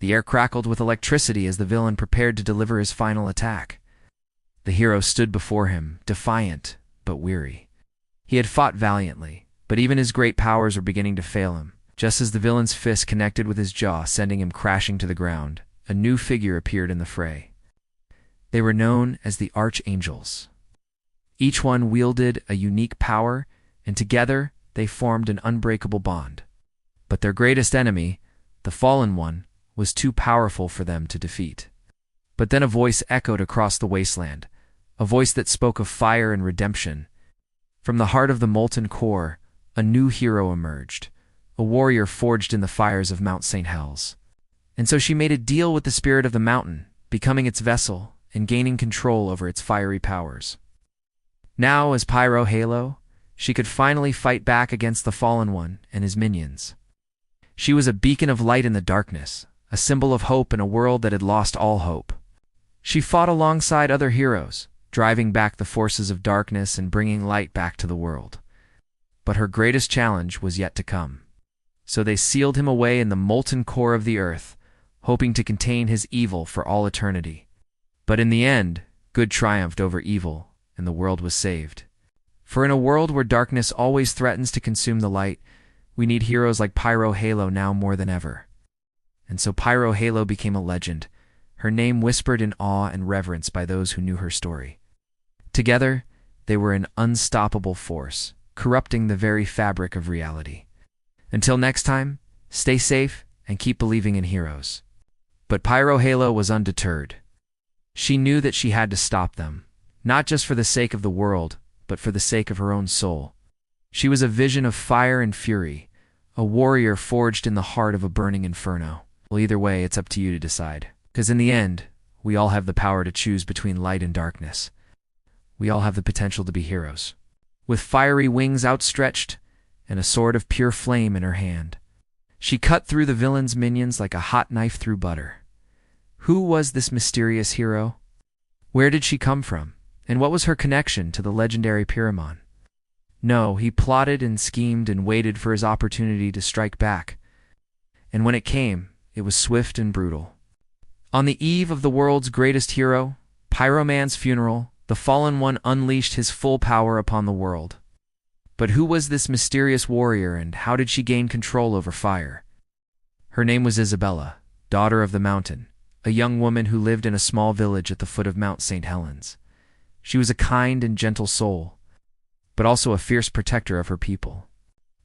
The air crackled with electricity as the villain prepared to deliver his final attack. The hero stood before him, defiant but weary. He had fought valiantly, but even his great powers were beginning to fail him. Just as the villain's fist connected with his jaw, sending him crashing to the ground, a new figure appeared in the fray. They were known as the Archangels. Each one wielded a unique power, and together they formed an unbreakable bond. But their greatest enemy, the Fallen One, was too powerful for them to defeat. But then a voice echoed across the wasteland, a voice that spoke of fire and redemption. From the heart of the molten core, a new hero emerged, a warrior forged in the fires of Mount St. Helens. And so she made a deal with the spirit of the mountain, becoming its vessel and gaining control over its fiery powers. Now, as PyroHalo, she could finally fight back against the Fallen One and his minions. She was a beacon of light in the darkness, a symbol of hope in a world that had lost all hope. She fought alongside other heroes, driving back the forces of darkness and bringing light back to the world. But her greatest challenge was yet to come. So they sealed him away in the molten core of the earth, hoping to contain his evil for all eternity. But in the end, good triumphed over evil, and the world was saved. For in a world where darkness always threatens to consume the light, we need heroes like PyroHalo now more than ever. And so PyroHalo became a legend, her name whispered in awe and reverence by those who knew her story. Together, they were an unstoppable force, corrupting the very fabric of reality. Until next time, stay safe and keep believing in heroes. But PyroHalo was undeterred. She knew that she had to stop them, not just for the sake of the world, but for the sake of her own soul. She was a vision of fire and fury, a warrior forged in the heart of a burning inferno. Well, either way, it's up to you to decide. Because in the end, we all have the power to choose between light and darkness. We all have the potential to be heroes. With fiery wings outstretched and a sword of pure flame in her hand, she cut through the villain's minions like a hot knife through butter. Who was this mysterious hero? Where did she come from? And what was her connection to the legendary Pyramon? No, he plotted and schemed and waited for his opportunity to strike back. And when it came, it was swift and brutal. On the eve of the world's greatest hero, Pyroman's funeral, the Fallen One unleashed his full power upon the world. But who was this mysterious warrior, and how did she gain control over fire? Her name was Isabella, daughter of the mountain, a young woman who lived in a small village at the foot of Mount St. Helens. She was a kind and gentle soul, but also a fierce protector of her people.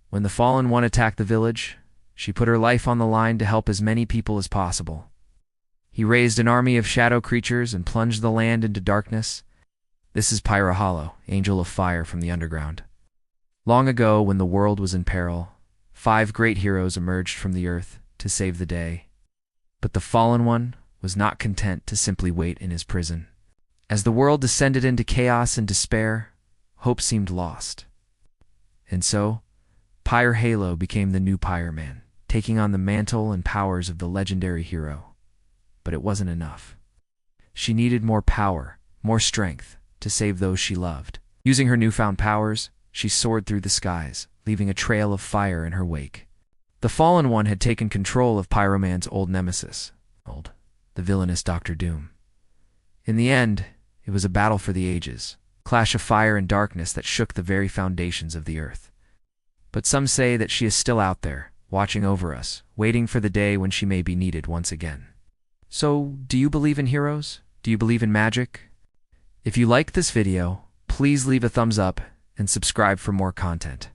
When the Fallen One attacked the village, she put her life on the line to help as many people as possible. He raised an army of shadow creatures and plunged the land into darkness. This is PyroHalo, angel of fire from the underground. Long ago, when the world was in peril, 5 great heroes emerged from the earth to save the day. But the Fallen One was not content to simply wait in his prison. As the world descended into chaos and despair, hope seemed lost. And so, PyroHalo became the new Pyroman, taking on the mantle and powers of the legendary hero. But it wasn't enough. She needed more power, more strength, to save those she loved. Using her newfound powers, she soared through the skies, leaving a trail of fire in her wake. The Fallen One had taken control of Pyroman's old nemesis, the villainous Dr. Doom. In the end, it was a battle for the ages, a clash of fire and darkness that shook the very foundations of the earth. But some say that she is still out there, watching over us, waiting for the day when she may be needed once again. So, do you believe in heroes? Do you believe in magic? If you liked this video, please leave a thumbs up and subscribe for more content.